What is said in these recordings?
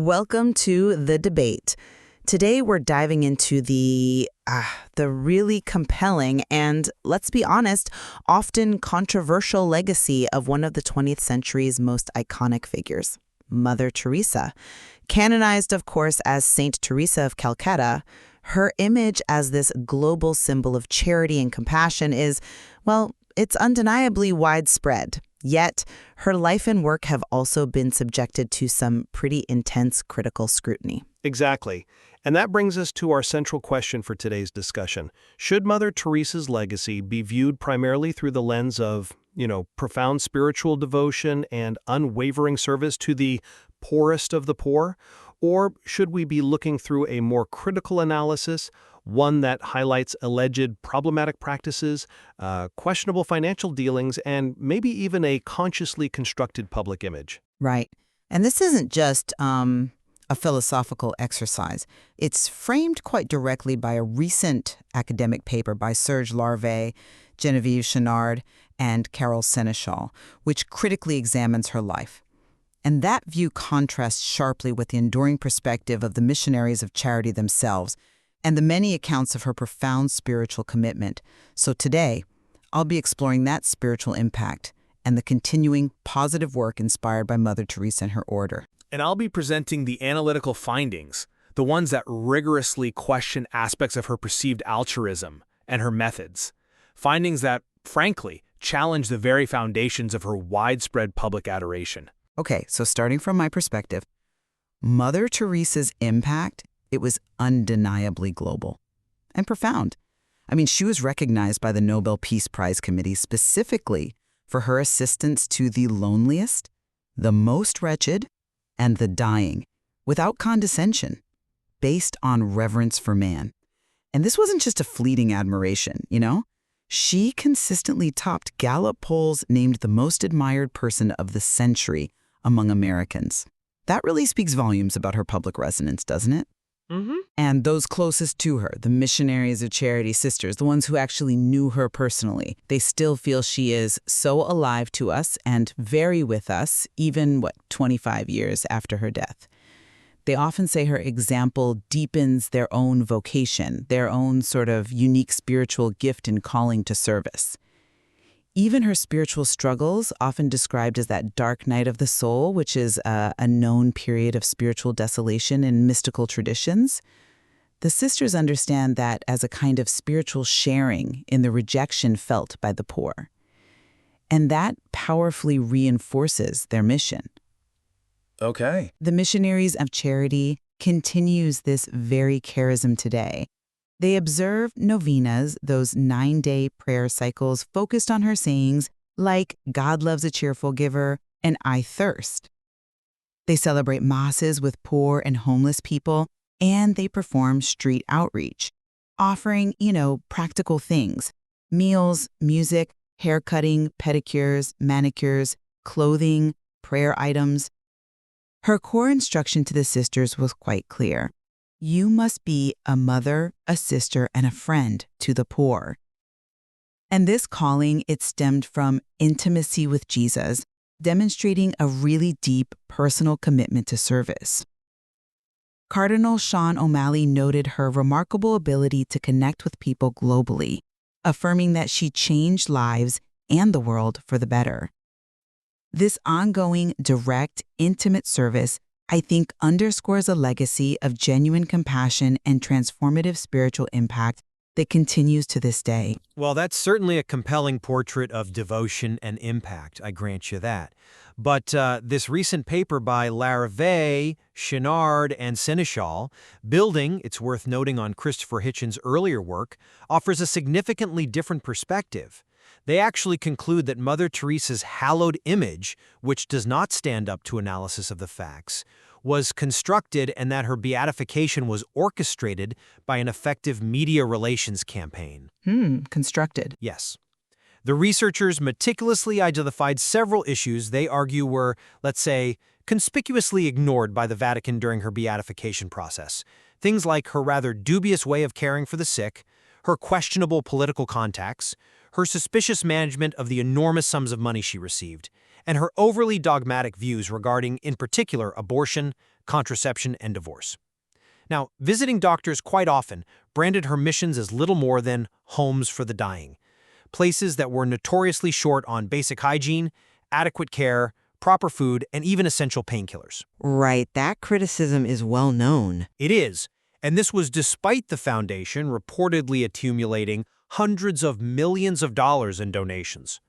Welcome to The Debate. Today we're diving into the really compelling and, let's be honest, often controversial legacy of one of the 20th century's most iconic figures, Mother Teresa. Canonized, of course, as Saint Teresa of Calcutta, her image as this global symbol of charity and compassion is, well, it's undeniably widespread. Yet, her life and work have also been subjected to some pretty intense critical scrutiny. Exactly. And that brings us to our central question for today's discussion. Should Mother Teresa's legacy be viewed primarily through the lens of, profound spiritual devotion and unwavering service to the poorest of the poor? Or should we be looking through a more critical analysis, one that highlights alleged problematic practices, questionable financial dealings, and maybe even a consciously constructed public image? Right. And this isn't just a philosophical exercise. It's framed quite directly by a recent academic paper by Serge Larvé, Genevieve Chenard, and Carol Seneschal, which critically examines her life. And that view contrasts sharply with the enduring perspective of the missionaries of charity themselves and the many accounts of her profound spiritual commitment. So today, I'll be exploring that spiritual impact and the continuing positive work inspired by Mother Teresa and her order. And I'll be presenting the analytical findings, the ones that rigorously question aspects of her perceived altruism and her methods. Findings that, frankly, challenge the very foundations of her widespread public adoration. Okay, so starting from my perspective, Mother Teresa's impact, it was undeniably global and profound. I mean, she was recognized by the Nobel Peace Prize Committee specifically for her assistance to the loneliest, the most wretched, and the dying, without condescension, based on reverence for man. And this wasn't just a fleeting admiration, She consistently topped Gallup polls named the most admired person of the century among Americans. That really speaks volumes about her public resonance, doesn't it? Mm-hmm. And those closest to her, the missionaries of charity sisters, the ones who actually knew her personally, they still feel she is so alive to us and very with us, even, 25 years after her death. They often say her example deepens their own vocation, their own sort of unique spiritual gift and calling to service. Even her spiritual struggles, often described as that dark night of the soul, which is a known period of spiritual desolation in mystical traditions, the sisters understand that as a kind of spiritual sharing in the rejection felt by the poor. And that powerfully reinforces their mission. Okay. The Missionaries of Charity continues this very charism today. They observe novenas, those 9-day prayer cycles focused on her sayings like God loves a cheerful giver and I thirst. They celebrate masses with poor and homeless people, and they perform street outreach, offering, practical things, meals, music, haircutting, pedicures, manicures, clothing, prayer items. Her core instruction to the sisters was quite clear. You must be a mother, a sister, and a friend to the poor. And this calling, it stemmed from intimacy with Jesus, demonstrating a really deep personal commitment to service. Cardinal Sean O'Malley noted her remarkable ability to connect with people globally, affirming that she changed lives and the world for the better. This ongoing, direct, intimate service, I think, underscores a legacy of genuine compassion and transformative spiritual impact that continues to this day. Well, that's certainly a compelling portrait of devotion and impact, I grant you that. But this recent paper by Larvé, Chenard, and Seneschal, building, it's worth noting on Christopher Hitchens' earlier work, offers a significantly different perspective. They actually conclude that Mother Teresa's hallowed image, which does not stand up to analysis of the facts, was constructed and that her beatification was orchestrated by an effective media relations campaign. Constructed. Yes. The researchers meticulously identified several issues they argue were, let's say, conspicuously ignored by the Vatican during her beatification process. Things like her rather dubious way of caring for the sick, her questionable political contacts, her suspicious management of the enormous sums of money she received, and her overly dogmatic views regarding, in particular, abortion, contraception, and divorce. Now, visiting doctors quite often branded her missions as little more than homes for the dying, places that were notoriously short on basic hygiene, adequate care, proper food, and even essential painkillers. Right, that criticism is well known. It is, and this was despite the foundation reportedly accumulating hundreds of millions of dollars in donations.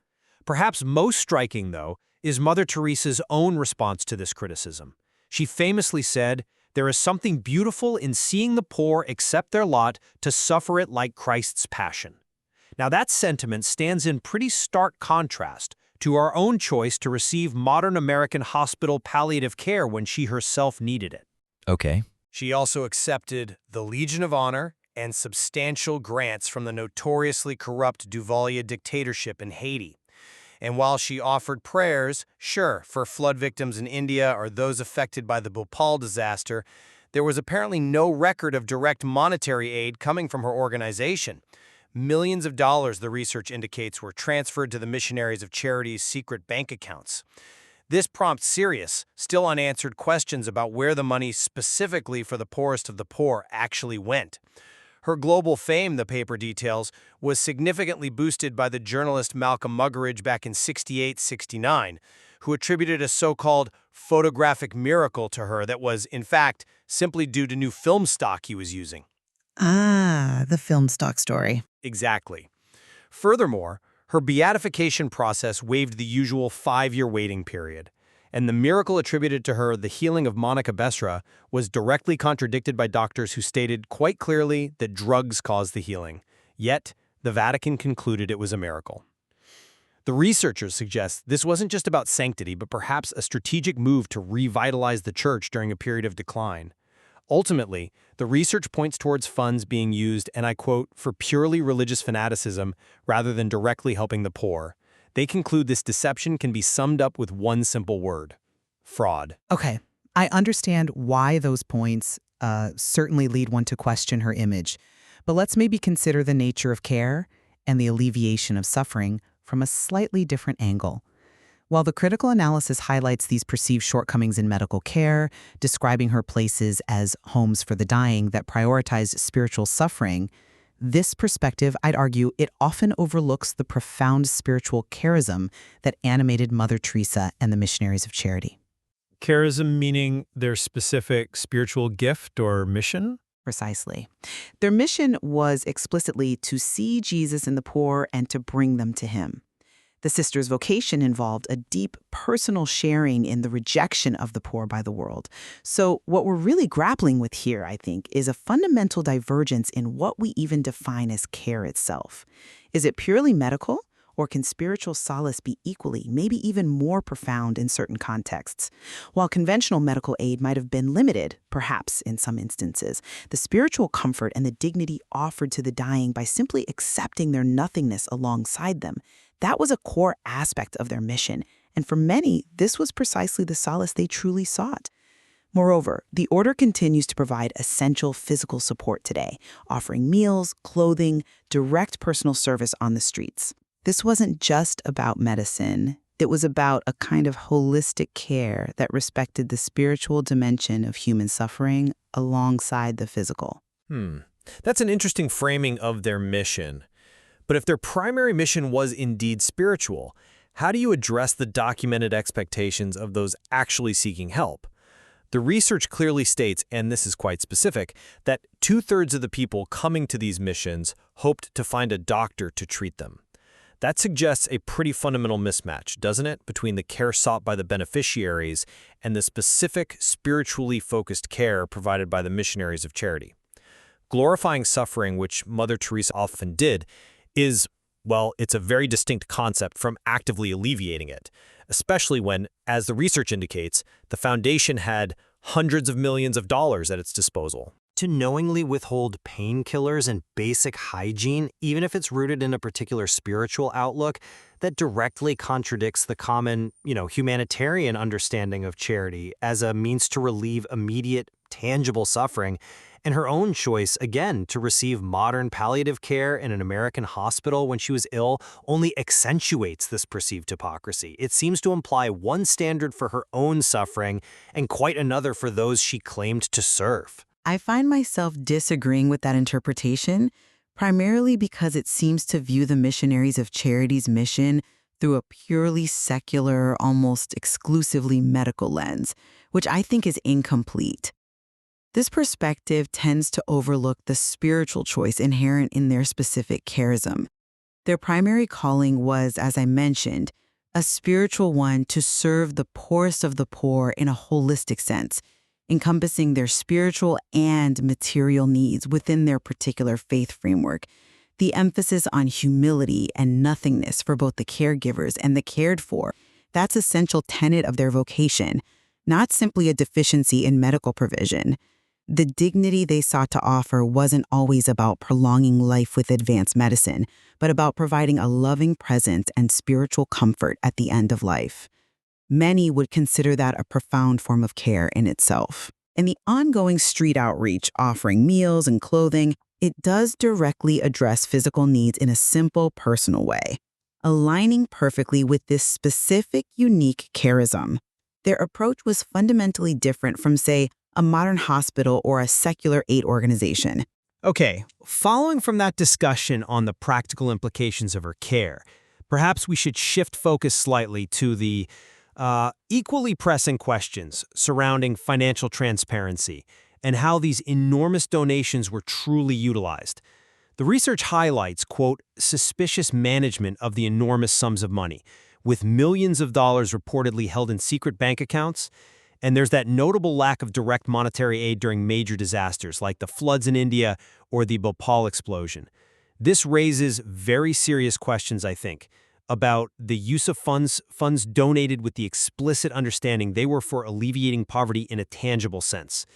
Perhaps most striking, though, is Mother Teresa's own response to this criticism. She famously said, "There is something beautiful in seeing the poor accept their lot to suffer it like Christ's passion." Now that sentiment stands in pretty stark contrast to our own choice to receive modern American hospital palliative care when she herself needed it. Okay. She also accepted the Legion of Honor and substantial grants from the notoriously corrupt Duvalier dictatorship in Haiti. And while she offered prayers, sure, for flood victims in India or those affected by the Bhopal disaster, there was apparently no record of direct monetary aid coming from her organization. Millions of dollars, the research indicates, were transferred to the Missionaries of Charity's secret bank accounts. This prompts serious, still unanswered questions about where the money specifically for the poorest of the poor actually went. Her global fame, the paper details, was significantly boosted by the journalist Malcolm Muggeridge back in '68-'69, who attributed a so-called photographic miracle to her that was, in fact, simply due to new film stock he was using. Ah, the film stock story. Exactly. Furthermore, her beatification process waived the usual 5-year waiting period, and the miracle attributed to her, the healing of Monica Besra, was directly contradicted by doctors who stated quite clearly that drugs caused the healing. Yet, the Vatican concluded it was a miracle. The researchers suggest this wasn't just about sanctity, but perhaps a strategic move to revitalize the church during a period of decline. Ultimately, the research points towards funds being used, and I quote, for purely religious fanaticism rather than directly helping the poor. They conclude this deception can be summed up with one simple word: fraud. Okay, I understand why those points certainly lead one to question her image. But let's maybe consider the nature of care and the alleviation of suffering from a slightly different angle. While the critical analysis highlights these perceived shortcomings in medical care, describing her places as homes for the dying that prioritize spiritual suffering, this perspective, I'd argue, it often overlooks the profound spiritual charism that animated Mother Teresa and the Missionaries of Charity. Charism meaning their specific spiritual gift or mission? Precisely. Their mission was explicitly to see Jesus in the poor and to bring them to him. The sisters' vocation involved a deep personal sharing in the rejection of the poor by the world. So what we're really grappling with here, I think, is a fundamental divergence in what we even define as care itself. Is it purely medical, or can spiritual solace be equally, maybe even more profound in certain contexts? While conventional medical aid might have been limited, perhaps in some instances, the spiritual comfort and the dignity offered to the dying by simply accepting their nothingness alongside them, that was a core aspect of their mission, and for many, this was precisely the solace they truly sought. Moreover, the order continues to provide essential physical support today, offering meals, clothing, direct personal service on the streets. This wasn't just about medicine. It was about a kind of holistic care that respected the spiritual dimension of human suffering alongside the physical. That's an interesting framing of their mission. But if their primary mission was indeed spiritual, how do you address the documented expectations of those actually seeking help? The research clearly states, and this is quite specific, that 2/3 of the people coming to these missions hoped to find a doctor to treat them. That suggests a pretty fundamental mismatch, doesn't it, between the care sought by the beneficiaries and the specific, spiritually focused care provided by the Missionaries of Charity. Glorifying suffering, which Mother Teresa often did, is, well, it's a very distinct concept from actively alleviating it, especially when, as the research indicates, the foundation had hundreds of millions of dollars at its disposal. To knowingly withhold painkillers and basic hygiene, even if it's rooted in a particular spiritual outlook, that directly contradicts the common, humanitarian understanding of charity as a means to relieve immediate, tangible suffering And her own choice, again, to receive modern palliative care in an American hospital when she was ill only accentuates this perceived hypocrisy. It seems to imply one standard for her own suffering and quite another for those she claimed to serve. I find myself disagreeing with that interpretation, primarily because it seems to view the missionaries of charity's mission through a purely secular, almost exclusively medical lens, which I think is incomplete. This perspective tends to overlook the spiritual choice inherent in their specific charism. Their primary calling was, as I mentioned, a spiritual one to serve the poorest of the poor in a holistic sense, encompassing their spiritual and material needs within their particular faith framework. The emphasis on humility and nothingness for both the caregivers and the cared for, that's an essential tenet of their vocation, not simply a deficiency in medical provision. The dignity they sought to offer wasn't always about prolonging life with advanced medicine, but about providing a loving presence and spiritual comfort at the end of life. Many would consider that a profound form of care in itself. In the ongoing street outreach offering meals and clothing, it does directly address physical needs in a simple, personal way, aligning perfectly with this specific, unique charism. Their approach was fundamentally different from, say, a modern hospital or a secular aid organization. Okay, following from that discussion on the practical implications of her care, perhaps we should shift focus slightly to the equally pressing questions surrounding financial transparency and how these enormous donations were truly utilized. The research highlights, quote, suspicious management of the enormous sums of money, with millions of dollars reportedly held in secret bank accounts. And there's that notable lack of direct monetary aid during major disasters like the floods in India or the Bhopal explosion. This raises very serious questions, I think, about the use of funds donated with the explicit understanding they were for alleviating poverty in a tangible sense.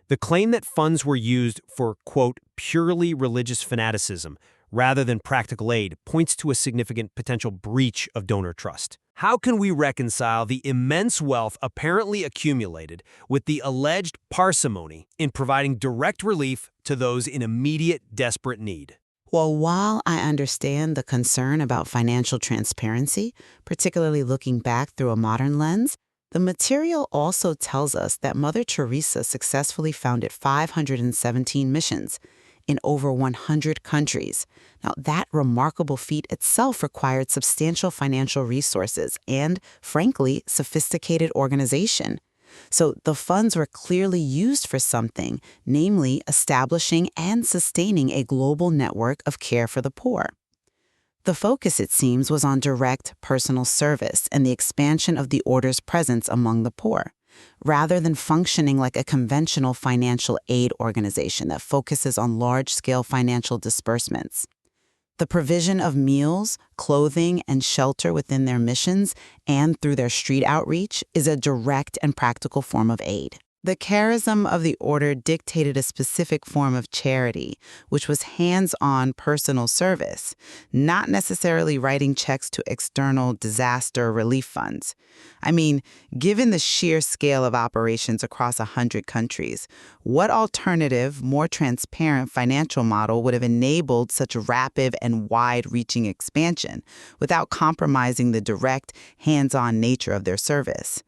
The claim that funds were used for, quote, purely religious fanaticism rather than practical aid points to a significant potential breach of donor trust. How can we reconcile the immense wealth apparently accumulated with the alleged parsimony in providing direct relief to those in immediate, desperate need? Well, while I understand the concern about financial transparency, particularly looking back through a modern lens, the material also tells us that Mother Teresa successfully founded 517 missions in over 100 countries. Now, that remarkable feat itself required substantial financial resources and, frankly, sophisticated organization. So the funds were clearly used for something, namely establishing and sustaining a global network of care for the poor. The focus, it seems, was on direct personal service and the expansion of the order's presence among the poor, rather than functioning like a conventional financial aid organization that focuses on large-scale financial disbursements. The provision of meals, clothing, and shelter within their missions and through their street outreach is a direct and practical form of aid. The charism of the order dictated a specific form of charity, which was hands-on personal service, not necessarily writing checks to external disaster relief funds. I mean, given the sheer scale of operations across 100 countries, what alternative, more transparent financial model would have enabled such rapid and wide-reaching expansion without compromising the direct, hands-on nature of their service?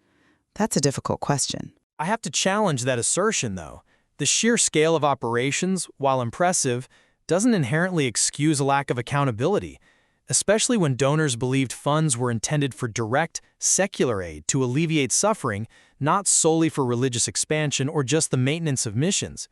That's a difficult question. I have to challenge that assertion, though. The sheer scale of operations, while impressive, doesn't inherently excuse a lack of accountability, especially when donors believed funds were intended for direct, secular aid to alleviate suffering, not solely for religious expansion or just the maintenance of missions.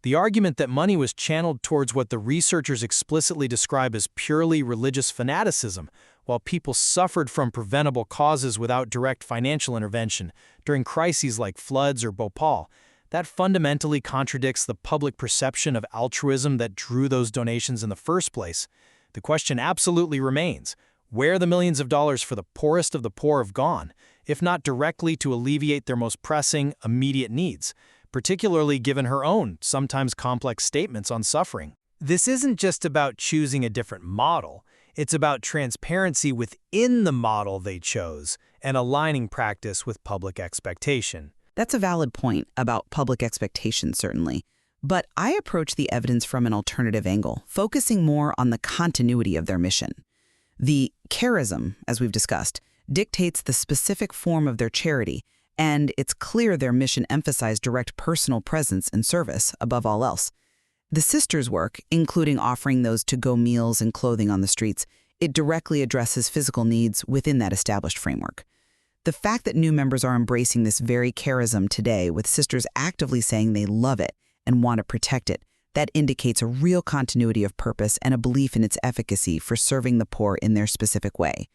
The argument that money was channeled towards what the researchers explicitly describe as purely religious fanaticism, while people suffered from preventable causes without direct financial intervention during crises like floods or Bhopal, that fundamentally contradicts the public perception of altruism that drew those donations in the first place. The question absolutely remains, where the millions of dollars for the poorest of the poor have gone, if not directly to alleviate their most pressing, immediate needs, particularly given her own, sometimes complex statements on suffering. This isn't just about choosing a different model. It's about transparency within the model they chose and aligning practice with public expectation. That's a valid point about public expectation, certainly. But I approach the evidence from an alternative angle, focusing more on the continuity of their mission. The charism, as we've discussed, dictates the specific form of their charity, and it's clear their mission emphasized direct personal presence and service above all else. The sisters' work, including offering those to-go meals and clothing on the streets, it directly addresses physical needs within that established framework. The fact that new members are embracing this very charism today, with sisters actively saying they love it and want to protect it, that indicates a real continuity of purpose and a belief in its efficacy for serving the poor in their specific way.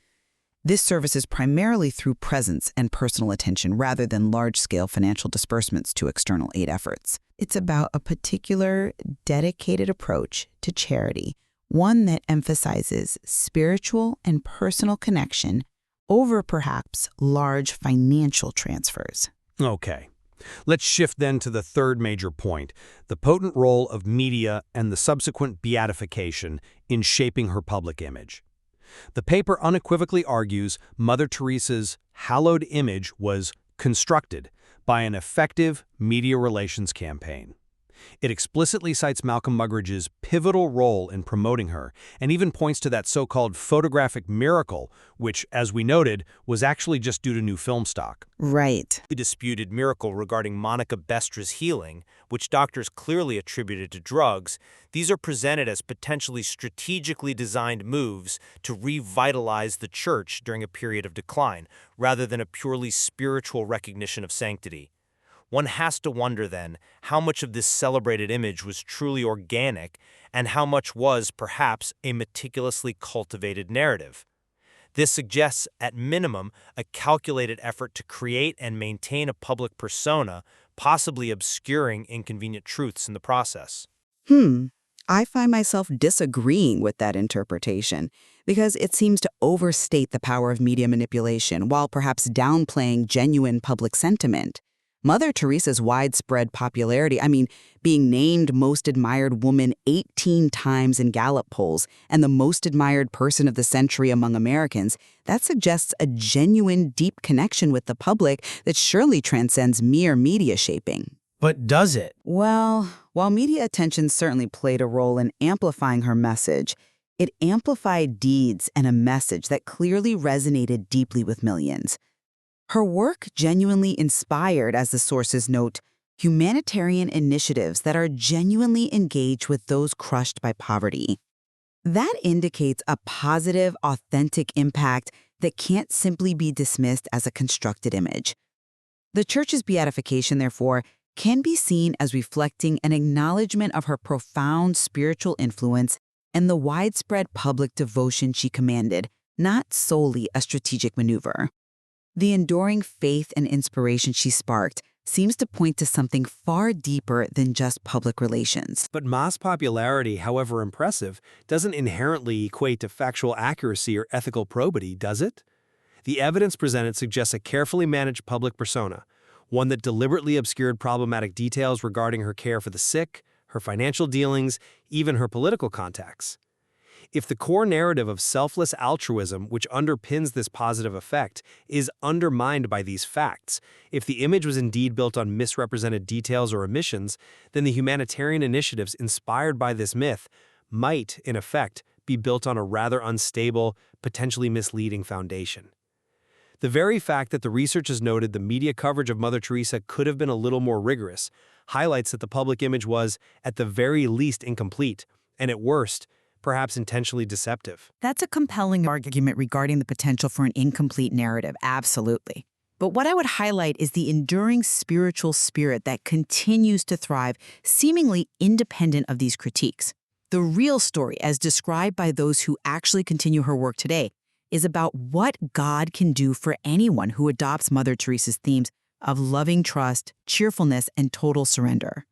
This service is primarily through presence and personal attention rather than large-scale financial disbursements to external aid efforts. It's about a particular, dedicated approach to charity, one that emphasizes spiritual and personal connection over perhaps large financial transfers. Okay. Let's shift then to the third major point, the potent role of media and the subsequent beatification in shaping her public image. The paper unequivocally argues Mother Teresa's hallowed image was constructed by an effective media relations campaign. It explicitly cites Malcolm Muggeridge's pivotal role in promoting her, and even points to that so-called photographic miracle, which, as we noted, was actually just due to new film stock. Right. The disputed miracle regarding Monica Bestra's healing, which doctors clearly attributed to drugs, these are presented as potentially strategically designed moves to revitalize the church during a period of decline, rather than a purely spiritual recognition of sanctity. One has to wonder, then, how much of this celebrated image was truly organic and how much was, perhaps, a meticulously cultivated narrative. This suggests, at minimum, a calculated effort to create and maintain a public persona, possibly obscuring inconvenient truths in the process. I find myself disagreeing with that interpretation because it seems to overstate the power of media manipulation while perhaps downplaying genuine public sentiment. Mother Teresa's widespread popularity, being named Most Admired Woman 18 times in Gallup polls and the most admired person of the century among Americans, that suggests a genuine, deep connection with the public that surely transcends mere media shaping. But does it? Well, while media attention certainly played a role in amplifying her message, it amplified deeds and a message that clearly resonated deeply with millions. Her work genuinely inspired, as the sources note, humanitarian initiatives that are genuinely engaged with those crushed by poverty. That indicates a positive, authentic impact that can't simply be dismissed as a constructed image. The Church's beatification, therefore, can be seen as reflecting an acknowledgement of her profound spiritual influence and the widespread public devotion she commanded, not solely a strategic maneuver. The enduring faith and inspiration she sparked seems to point to something far deeper than just public relations. But mass popularity, however impressive, doesn't inherently equate to factual accuracy or ethical probity, does it? The evidence presented suggests a carefully managed public persona, one that deliberately obscured problematic details regarding her care for the sick, her financial dealings, even her political contacts. If the core narrative of selfless altruism, which underpins this positive effect, is undermined by these facts, if the image was indeed built on misrepresented details or omissions, then the humanitarian initiatives inspired by this myth might, in effect, be built on a rather unstable, potentially misleading foundation. The very fact that the researchers noted the media coverage of Mother Teresa could have been a little more rigorous highlights that the public image was, at the very least, incomplete, and at worst, perhaps intentionally deceptive. That's a compelling argument regarding the potential for an incomplete narrative, absolutely. But what I would highlight is the enduring spiritual spirit that continues to thrive, seemingly independent of these critiques. The real story, as described by those who actually continue her work today, is about what God can do for anyone who adopts Mother Teresa's themes of loving trust, cheerfulness, and total surrender.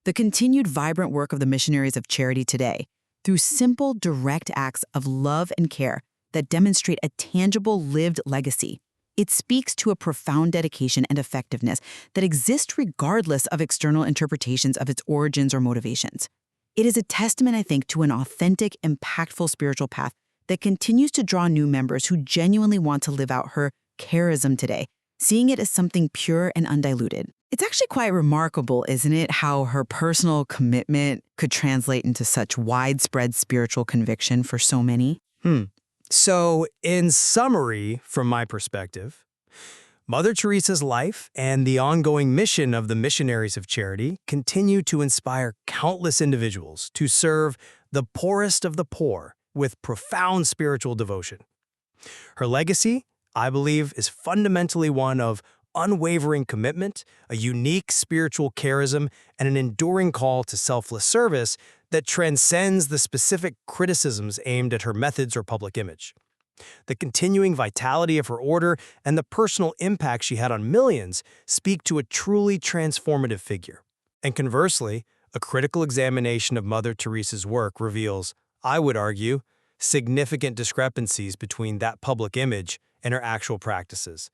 The continued vibrant work of the missionaries of charity today, through simple, direct acts of love and care that demonstrate a tangible, lived legacy. It speaks to a profound dedication and effectiveness that exists regardless of external interpretations of its origins or motivations. It is a testament, I think, to an authentic, impactful spiritual path that continues to draw new members who genuinely want to live out her charism today, seeing it as something pure and undiluted. It's actually quite remarkable, isn't it, how her personal commitment could translate into such widespread spiritual conviction for so many? So, in summary, from my perspective, Mother Teresa's life and the ongoing mission of the Missionaries of Charity continue to inspire countless individuals to serve the poorest of the poor with profound spiritual devotion. Her legacy, I believe, is fundamentally one of unwavering commitment, a unique spiritual charism, and an enduring call to selfless service that transcends the specific criticisms aimed at her methods or public image. The continuing vitality of her order and the personal impact she had on millions speak to a truly transformative figure. And conversely, a critical examination of Mother Teresa's work reveals, I would argue, significant discrepancies between that public image and her actual practices,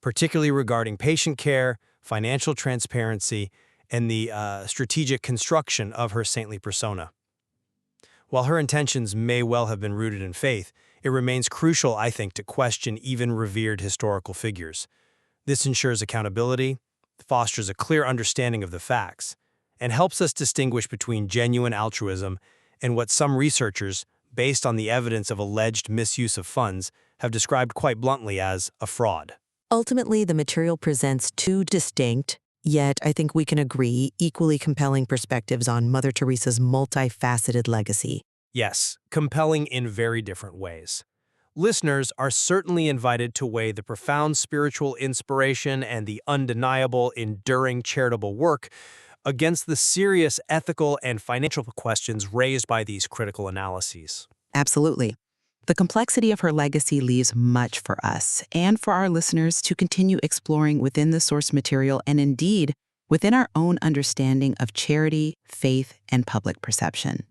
particularly regarding patient care, financial transparency, and the strategic construction of her saintly persona. While her intentions may well have been rooted in faith, it remains crucial, I think, to question even revered historical figures. This ensures accountability, fosters a clear understanding of the facts, and helps us distinguish between genuine altruism and what some researchers, based on the evidence of alleged misuse of funds, have described quite bluntly as a fraud. Ultimately, the material presents two distinct, yet I think we can agree, equally compelling perspectives on Mother Teresa's multifaceted legacy. Yes, compelling in very different ways. Listeners are certainly invited to weigh the profound spiritual inspiration and the undeniable, enduring charitable work against the serious ethical and financial questions raised by these critical analyses. Absolutely. The complexity of her legacy leaves much for us and for our listeners to continue exploring within the source material and indeed within our own understanding of charity, faith, and public perception.